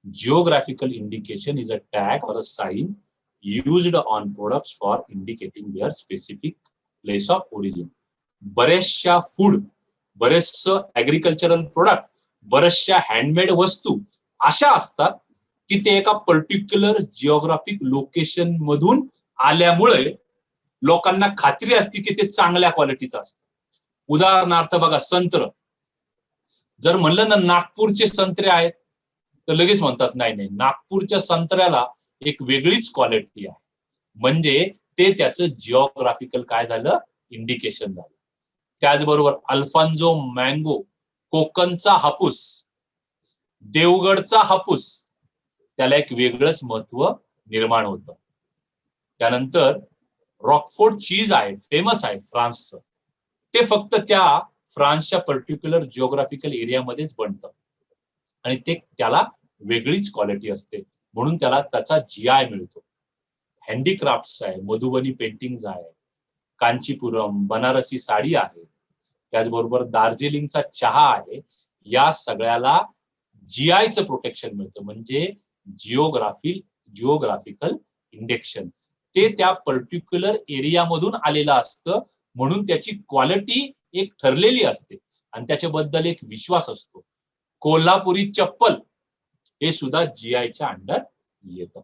Geographical indication is a tag और a sign used on products for indicating their specific place of origin. बरेचशा food, बरेचसं agricultural product, बरेचशा handmade वस्तू अशा असतात की ते एका पर्टिक्युलर जिओग्राफिक लोकेशन मधून आल्यामुळे लोकांना खात्री असते की ते चांगल्या क्वालिटीचं असतं. उदाहरणार्थ बघा, संत्र जर म्हणलं ना नागपूरचे संत्रे आहेत तर लगेच म्हणतात नाही नाही, नागपूरच्या संत्र्याला एक वेगळीच क्वालिटी आहे, म्हणजे ते त्याचं जिओग्राफिकल काय झालं, इंडिकेशन झालं. त्याचबरोबर अल्फान्जो मँगो, कोकणचा हापूस, देवगडचा हापूस, त्याला एक वेगळंच महत्व निर्माण होतं. त्यानंतर रॉकफोर्ट चीज आहे, फेमस आहे फ्रान्सचं, ते फक्त त्या फ्रान्सच्या पर्टिक्युलर जिओग्राफिकल एरियामध्येच बनतं आणि ते त्याला वेगळीच क्वालिटी असते, म्हणून त्याला त्याचा जीआय मिळतो. हँडीक्राफ्ट्स आहे, मधुबनी पेंटिंग्स आहे, कांचीपुरम, बनारसी साडी आहे, त्याचबरोबर दार्जिलिंगचा चहा आहे, या सगळ्याला जीआयचं प्रोटेक्शन मिळतं, म्हणजे जिओग्राफिकल इंडेक्शन. ते त्या पर्टिक्युलर एरियामधून आलेलं असतं, म्हणून त्याची क्वालिटी एक ठरलेली असते आणि त्याच्याबद्दल एक विश्वास असतो. कोल्हापुरी चप्पल हे सुद्धा जीआयच्या अंडर येतं.